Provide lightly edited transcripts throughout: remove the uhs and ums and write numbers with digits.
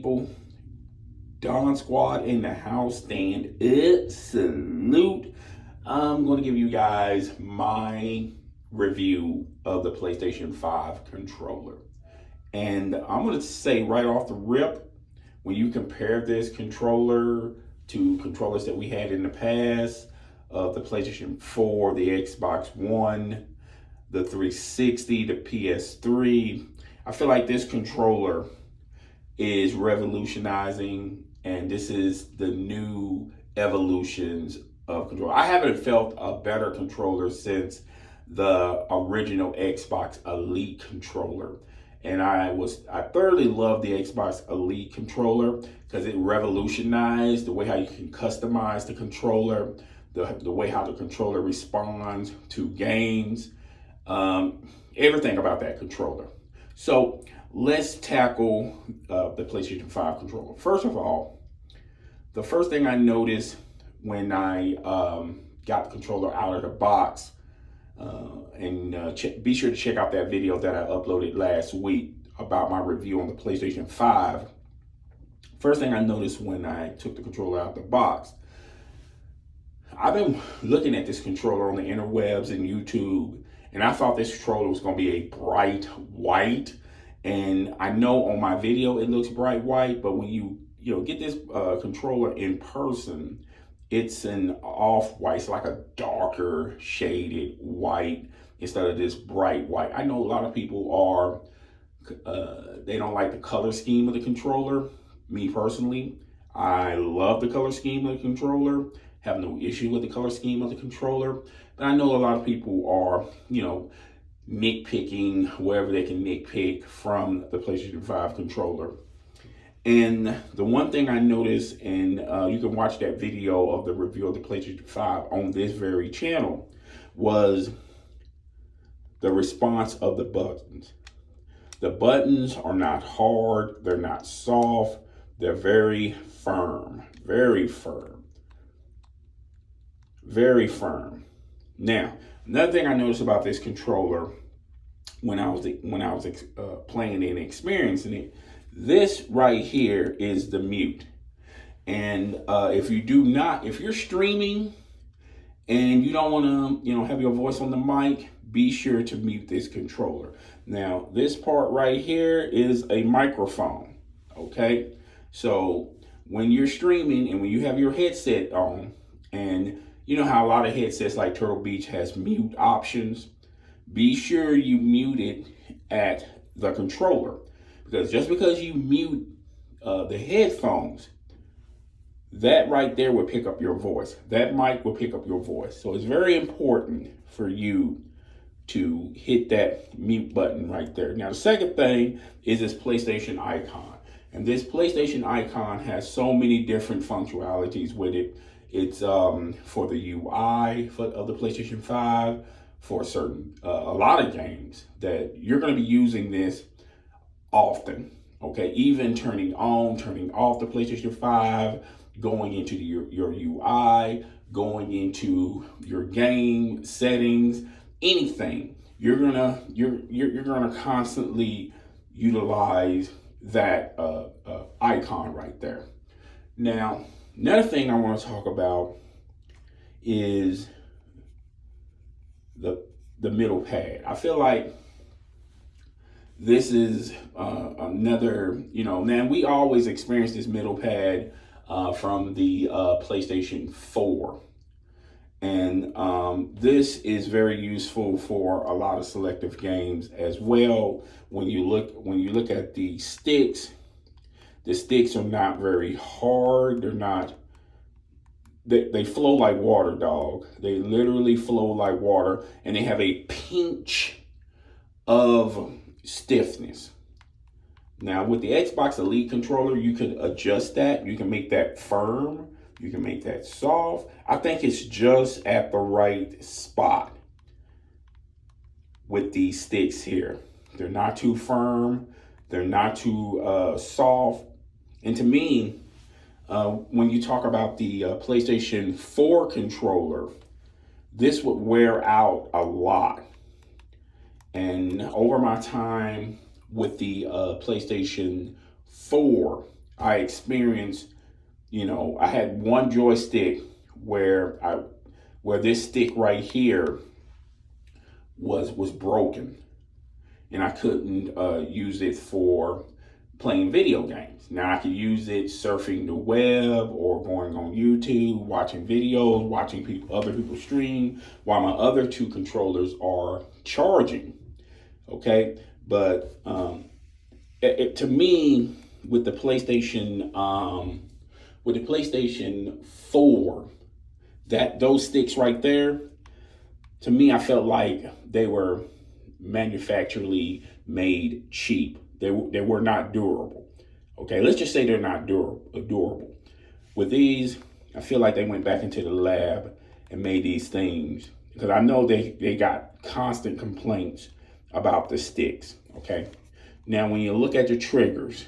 People, Don Squad in the house, stand up, salute. I'm going to give you guys my review of the PlayStation 5 controller. And I'm going to say right off the rip, when you compare this controller to controllers that we had in the past, of the PlayStation 4, the Xbox One, the 360, the PS3, I feel like this controller is revolutionizing, and this is the new evolutions of control. I haven't felt a better controller since the original Xbox Elite controller. And I thoroughly love the Xbox Elite controller because it revolutionized the way how you can customize the controller, the way how the controller responds to games, everything about that controller. So let's tackle the PlayStation 5 controller. First of all, the first thing I noticed when I got the controller out of the box, be sure to check out that video that I uploaded last week about my review on the PlayStation 5. First thing I noticed when I took the controller out of the box, I've been looking at this controller on the interwebs and YouTube, and I thought this controller was going to be a bright white. And I know on my video it looks bright white, but when you get this controller in person, it's an off white. It's like a darker shaded white instead of this bright white. I know a lot of people are they don't like the color scheme of the controller. Me personally, I love the color scheme of the controller. Have no issue with the color scheme of the controller. But I know a lot of people are, nitpicking wherever they can nitpick from the PlayStation 5 controller. And the one thing I noticed, and you can watch that video of the review of the PlayStation 5 on this very channel, was the response of the buttons. The buttons are not hard, they're not soft, they're very firm, very firm, very firm. Now, another thing I noticed about this controller when I was playing it and experiencing it, this right here is the mute. And if you're streaming and you don't want to, have your voice on the mic, be sure to mute this controller. Now, this part right here is a microphone. Okay, so when you're streaming and when you have your headset on, and you know how a lot of headsets like Turtle Beach has mute options, be sure you mute it at the controller, because just because you mute the headphones, that right there will pick up your voice. That mic will pick up your voice. So it's very important for you to hit that mute button right there. Now, the second thing is this PlayStation icon. And this PlayStation icon has so many different functionalities with it. It's for the UI of the PlayStation 5, for a lot of games that you're going to be using this often. Okay, even turning on, turning off the PlayStation 5, going into your UI, going into your game settings, anything. You're gonna constantly utilize that icon right there. Now, another thing I want to talk about is the middle pad. I feel like this is another, man, we always experience this middle pad from the PlayStation 4. And this is very useful for a lot of selective games as well. When you look at the sticks are not very hard. They're not. They flow like water, dog. They literally flow like water, and they have a pinch of stiffness. Now, with the Xbox Elite controller, you can adjust that. You can make that firm. You can make that soft. I think it's just at the right spot with these sticks here. They're not too firm. They're not too soft. And to me, when you talk about the PlayStation 4 controller, this would wear out a lot. And over my time with the PlayStation 4, I experienced, I had one joystick where this stick right here was broken, and I couldn't use it for playing video games. Now I could use it surfing the web or going on YouTube, watching videos, watching other people stream, while my other two controllers are charging. Okay, but to me, with the PlayStation 4, those sticks right there, to me, I felt like they were manufacturally made cheap. They were not durable. Okay, let's just say they're not durable. With these, I feel like they went back into the lab and made these things, because I know they got constant complaints about the sticks. Okay, now when you look at the triggers,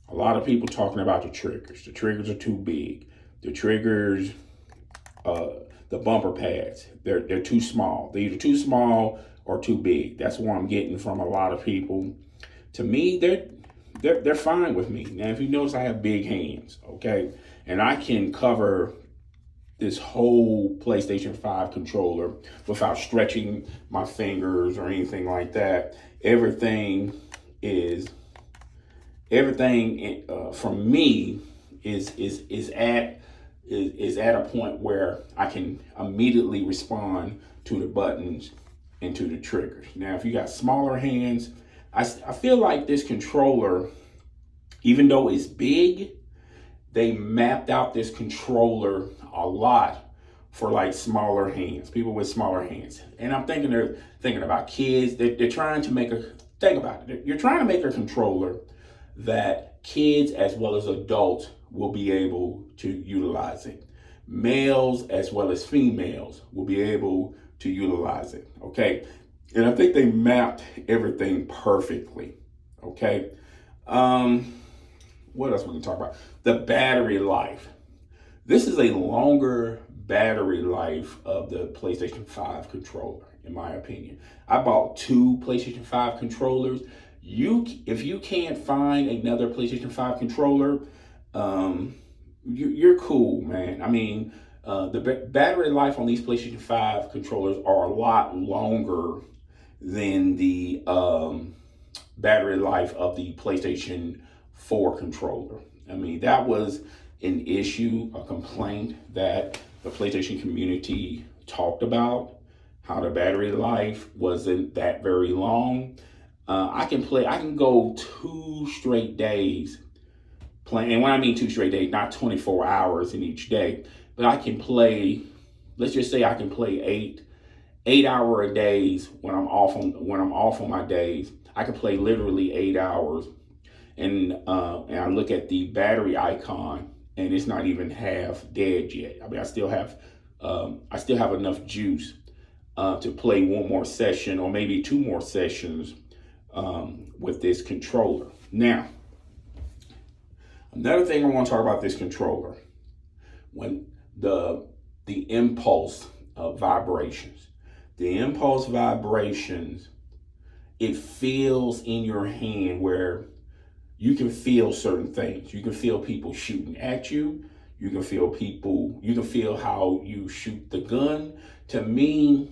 a lot of people talking about the triggers. The triggers are too big. The triggers, the bumper pads, they're too small. They're either too small or too big. That's what I'm getting from a lot of people. To me, they're fine with me. Now, if you notice, I have big hands, okay? And I can cover this whole PlayStation 5 controller without stretching my fingers or anything like that. Everything from me is at a point where I can immediately respond to the buttons and to the triggers. Now, if you got smaller hands, I feel like this controller, even though it's big, they mapped out this controller a lot for like smaller hands, people with smaller hands. And I'm thinking they're thinking about kids. They're trying to think about it. You're trying to make a controller that kids as well as adults will be able to utilize it. Males as well as females will be able to utilize it, okay? And I think they mapped everything perfectly, okay? What else we can talk about? The battery life. This is a longer battery life of the PlayStation 5 controller, in my opinion. I bought 2 PlayStation 5 controllers. If you can't find another PlayStation 5 controller, you're cool, man. I mean, the battery life on these PlayStation 5 controllers are a lot longer than the battery life of the PlayStation 4 controller. I mean, that was an issue, a complaint that the PlayStation community talked about, how the battery life wasn't that very long. I can go 2 straight days playing. And when I mean 2 straight days, not 24 hours in each day, but I can play, let's just say I can play 8-hour days when I'm off on my days. I can play literally 8 hours. And I look at the battery icon, and it's not even half dead yet. I mean, I still have enough juice to play 1 more session or maybe 2 more sessions with this controller. Now, another thing I want to talk about this controller, when the impulse vibrations. The impulse vibrations, it feels in your hand where you can feel certain things. You can feel people shooting at you. You can feel how you shoot the gun. To me,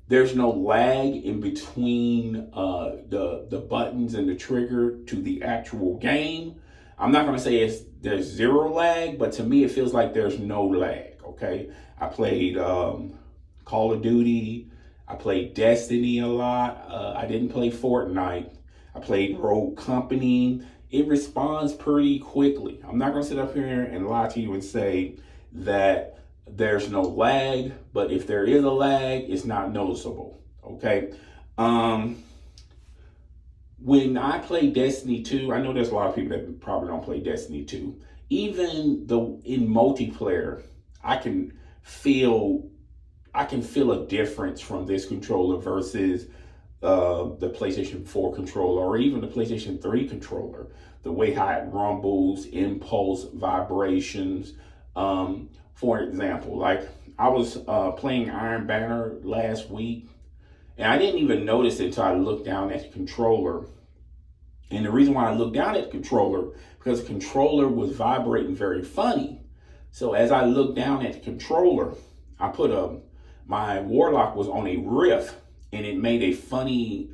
there's no lag in between the buttons and the trigger to the actual game. I'm not gonna say there's zero lag, but to me it feels like there's no lag, okay? I played Call of Duty. I played Destiny a lot. I didn't play Fortnite. I played Rogue Company. It responds pretty quickly. I'm not gonna sit up here and lie to you and say that there's no lag, but if there is a lag, it's not noticeable, okay? When I play Destiny 2, I know there's a lot of people that probably don't play Destiny 2. Even though in multiplayer, I can feel a difference from this controller versus the PlayStation 4 controller or even the PlayStation 3 controller. The way how it rumbles, impulse, vibrations. For example, like I was playing Iron Banner last week, and I didn't even notice it until I looked down at the controller, And the reason why I looked down at the controller, because the controller was vibrating very funny. So as I looked down at the controller, I put my Warlock was on a riff, and it made a funny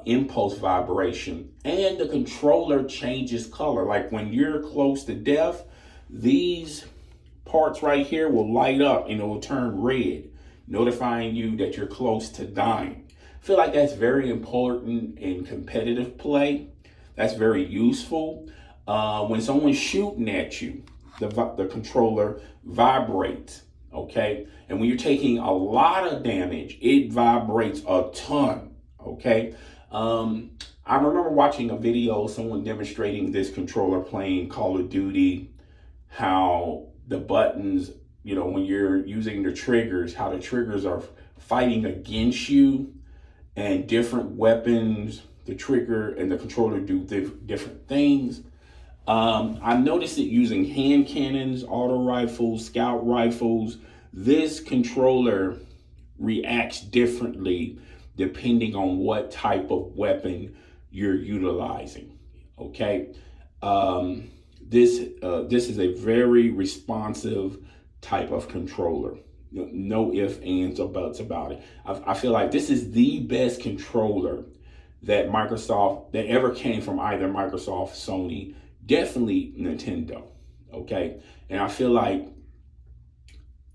impulse vibration. And the controller changes color. Like when you're close to death, these parts right here will light up and it will turn red, notifying you that you're close to dying. I feel like that's very important in competitive play. That's very useful. When someone's shooting at you, the controller vibrates, okay? And when you're taking a lot of damage, it vibrates a ton, okay? I remember watching a video, someone demonstrating this controller playing Call of Duty, how the buttons, when you're using the triggers, how the triggers are fighting against you, and different weapons, the trigger and the controller do different things. I noticed it using hand cannons, auto rifles, scout rifles. This controller reacts differently depending on what type of weapon you're utilizing. Okay, this is a very responsive type of controller. No ifs, ands, or buts about it. I feel like this is the best controller that ever came from either Microsoft, Sony, definitely Nintendo. Okay, and I feel like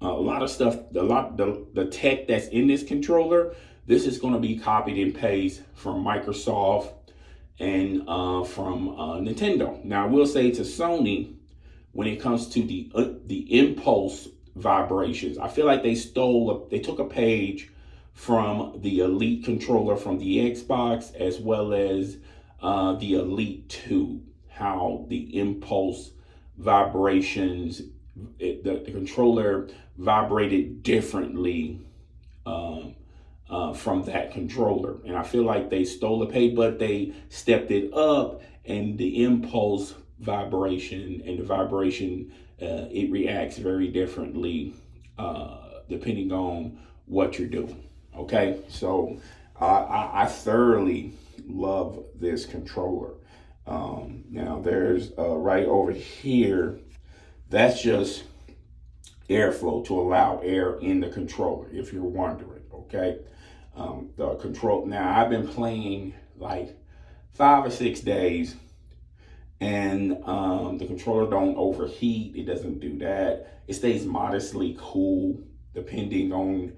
a lot of stuff, the tech that's in this controller, this is going to be copied and pasted from Microsoft and from Nintendo. Now, I will say to Sony, when it comes to the impulse vibrations, I feel like they took a page from the Elite controller from the Xbox, as well as the Elite 2, how the impulse vibrations, the controller vibrated differently from that controller. And I feel like they stole a page, but they stepped it up, and the impulse vibration and the vibration, it reacts very differently depending on what you're doing. Okay, so I thoroughly love this controller. Now there's right over here, that's just airflow to allow air in the controller, if you're wondering. Okay, the control. Now I've been playing like 5 or 6 days, and the controller don't overheat. It doesn't do that. It stays modestly cool depending on,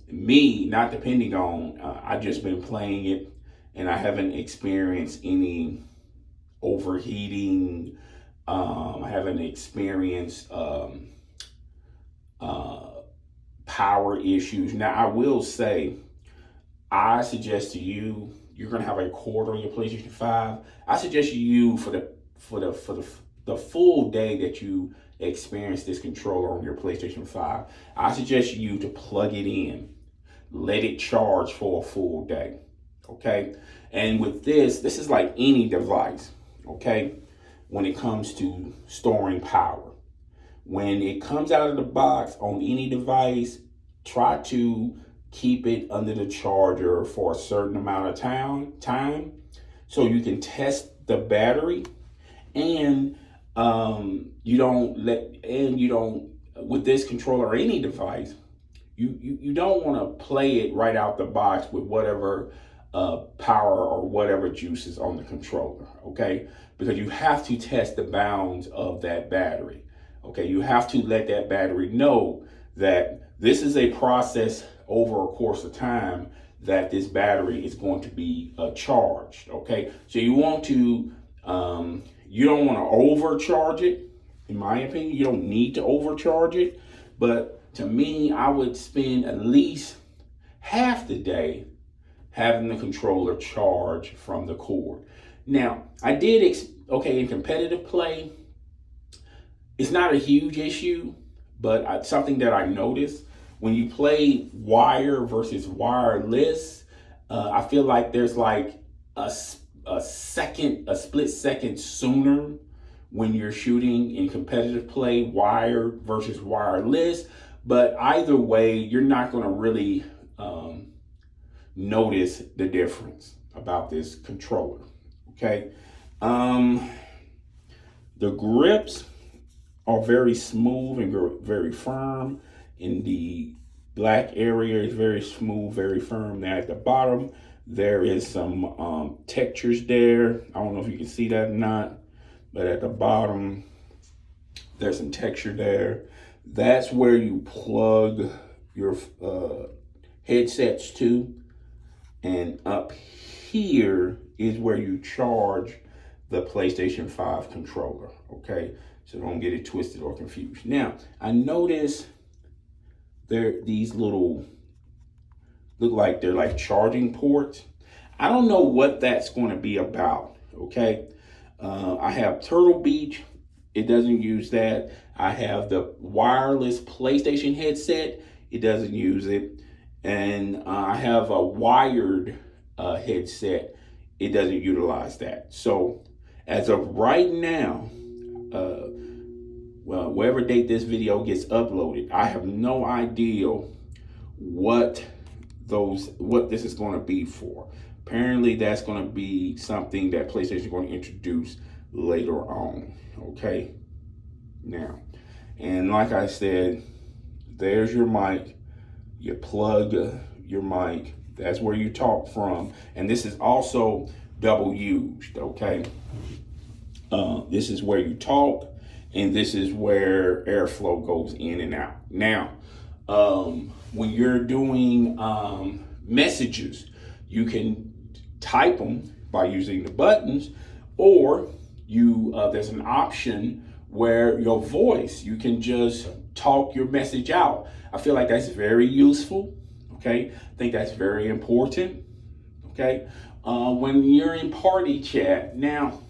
me, not depending on, I just been playing it and I haven't experienced any overheating. I haven't experienced power issues. Now, I will say, I suggest to you, you're gonna have a cord on your PlayStation 5. I suggest you for the full day that you experience this controller on your PlayStation 5, I suggest you to plug it in, let it charge for a full day. Okay, and with this is like any device. Okay, when it comes to storing power, when it comes out of the box on any device, try to keep it under the charger for a certain amount of time so you can test the battery, and you don't with this controller or any device, you don't want to play it right out the box with whatever power or whatever juice is on the controller. Okay, because you have to test the bounds of that battery. Okay, you have to let that battery know that this is a process over a course of time that this battery is going to be charged. Okay, so you want to you don't want to overcharge it. In my opinion, you don't need to overcharge it, but to me, I would spend at least half the day having the controller charge from the cord. Now, I did in competitive play, it's not a huge issue, but something that I noticed when you play wire versus wireless, I feel like there's like a split second sooner when you're shooting in competitive play, wire versus wireless. But either way, you're not going to really notice the difference. about this controller. Okay, the grips are very smooth and very firm. In the black area is very smooth, very firm. Now at the bottom, there is some textures there. I don't know if you can see that or not, but at the bottom, there's some texture there. That's where you plug your headsets to. And up here is where you charge the PlayStation 5 controller, okay? So don't get it twisted or confused. Now, I notice these little, look like they're like charging ports. I don't know what that's going to be about, okay? I have Turtle Beach. It doesn't use that. I have the wireless PlayStation headset. It doesn't use it. And I have a wired headset. It doesn't utilize that. So as of right now, well, whatever date this video gets uploaded, I have no idea what this is going to be for. Apparently that's going to be something that PlayStation is going to introduce later on. Okay. Now, and like I said, there's your mic. You plug your mic. That's where you talk from. And this is also double used, okay? This is where you talk, and this is where airflow goes in and out. Now, when you're doing messages, you can type them by using the buttons, or there's an option where your voice, you can just talk your message out. I feel like that's very useful, okay? I think that's very important, okay? When you're in party chat, now,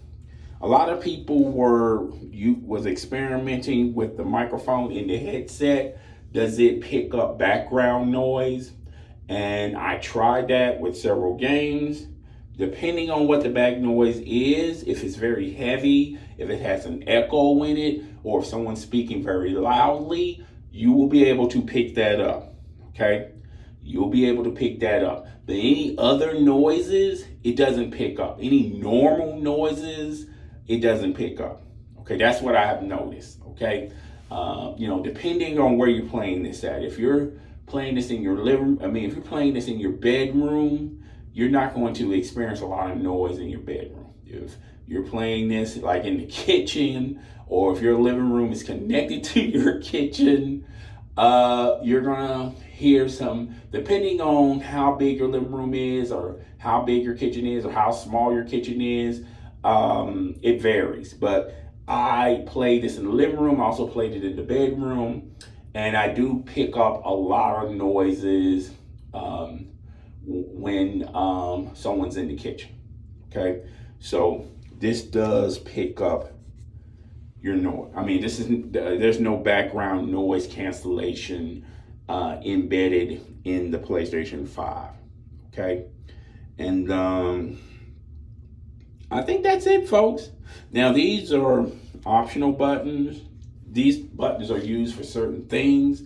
a lot of people was experimenting with the microphone in the headset. Does it pick up background noise? And I tried that with several games. Depending on what the back noise is, if it's very heavy, if it has an echo in it, or if someone's speaking very loudly, you will be able to pick that up, okay? You'll be able to pick that up. But any other noises, it doesn't pick up. Any normal noises, it doesn't pick up. Okay, that's what I have noticed, okay? Depending on where you're playing this at. If you're playing this in your if you're playing this in your bedroom, you're not going to experience a lot of noise in your bedroom. If you're playing this like in the kitchen, or if your living room is connected to your kitchen, you're gonna hear some, depending on how big your living room is, or how big your kitchen is, or how small your kitchen is, it varies. But I played this in the living room, I also played it in the bedroom, and I do pick up a lot of noises when someone's in the kitchen, okay? So this does pick up your noise. I mean, there's no background noise cancellation embedded in the PlayStation 5, okay? And I think that's it, folks. Now, these are optional buttons. These buttons are used for certain things.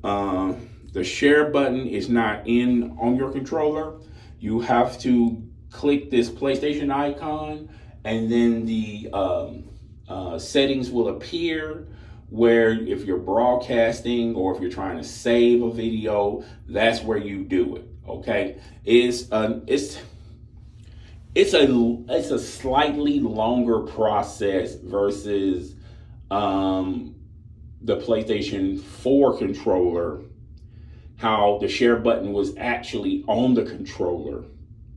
The share button is not on your controller. You have to click this PlayStation icon, and then the settings will appear where if you're broadcasting or if you're trying to save a video, that's where you do it, okay? It's a slightly longer process versus the PlayStation 4 controller, how the share button was actually on the controller,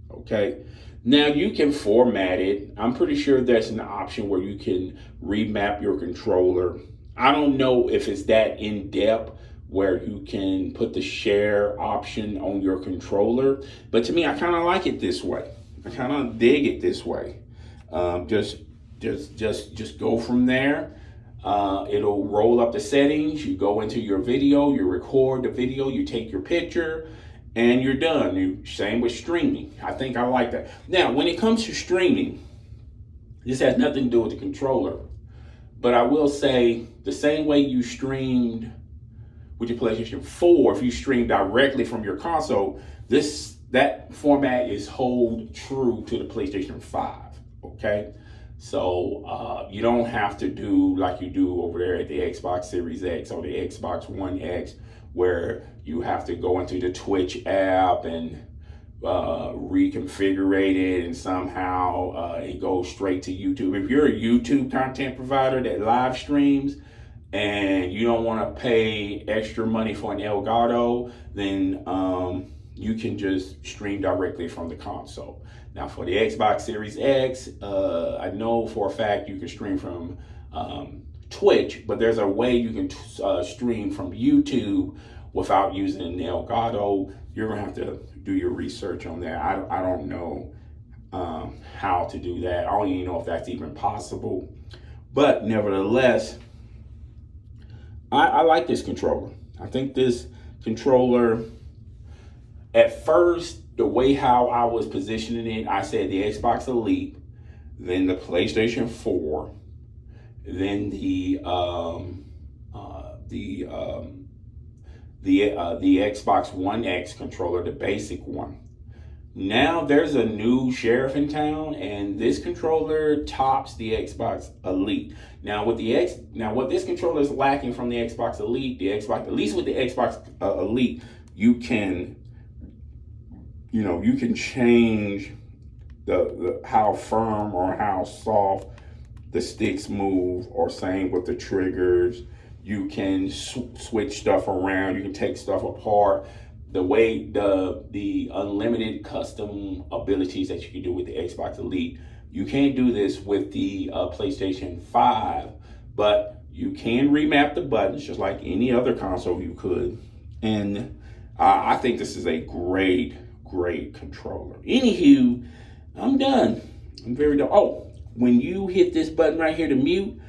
okay? Now you can format it. I'm pretty sure there's an option where you can remap your controller. I don't know if it's that in depth where you can put the share option on your controller, but to me, I kind of like it this way. I kind of dig it this way. Just go from there. It'll roll up the settings. You go into your video, you record the video, you take your picture, and you're done. Same with streaming. I think I like that. Now, when it comes to streaming, this has nothing to do with the controller, but I will say the same way you streamed with your PlayStation 4, if you stream directly from your console, that's that format is hold true to the PlayStation 5. Okay, so you don't have to do like you do over there at the Xbox Series X or the Xbox One X, where you have to go into the Twitch app and reconfigure it, and somehow it goes straight to YouTube. If you're a YouTube content provider that live streams and you don't want to pay extra money for an Elgato, then you can just stream directly from the console. Now for the Xbox Series X, I know for a fact you can stream from Twitch, but there's a way you can stream from YouTube without using an Elgato. You're gonna have to do your research on that. I don't know how to do that. I don't even know if that's even possible. But nevertheless, I like this controller. I think this controller, at first, the way how I was positioning it, I said the Xbox Elite, then the PlayStation 4, then the Xbox One X controller, the basic one. Now there's a new sheriff in town, and this controller tops the Xbox Elite. Now what this controller is lacking from the Xbox Elite, at least with the Xbox Elite, you can change the how firm or how soft the sticks move, or same with the triggers. You can switch stuff around. You can take stuff apart. The way the unlimited custom abilities that you can do with the Xbox Elite, you can't do this with the PlayStation 5, but you can remap the buttons just like any other console you could. And I think this is a great controller. Anywho, I'm done. I'm very done. Oh, when you hit this button right here to mute,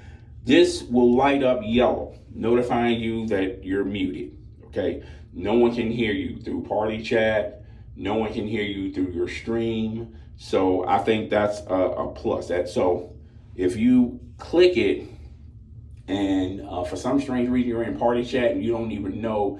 this will light up yellow, notifying you that you're muted. Okay, no one can hear you through party chat. No one can hear you through your stream. So I think that's a plus. So if you click it and for some strange reason you're in party chat and you don't even know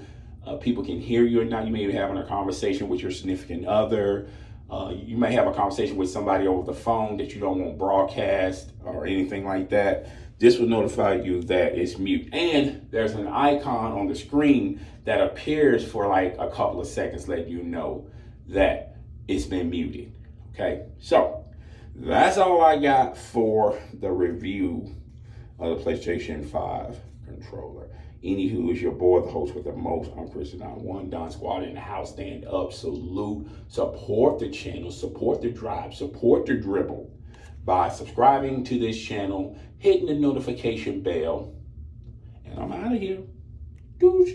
people can hear you or not, you may be having a conversation with your significant other. You may have a conversation with somebody over the phone that you don't want broadcast or anything like that. This will notify you that it's mute. And there's an icon on the screen that appears for like a couple of seconds, letting you know that it's been muted. Okay, so that's all I got for the review of the PlayStation 5 controller. Anywho, is your boy, the host with the most. I'm Christian One Don Squad in the house. Stand up, salute, support the channel, support the drive, support the dribble by subscribing to this channel, hitting the notification bell, and I'm out of here. Deuces.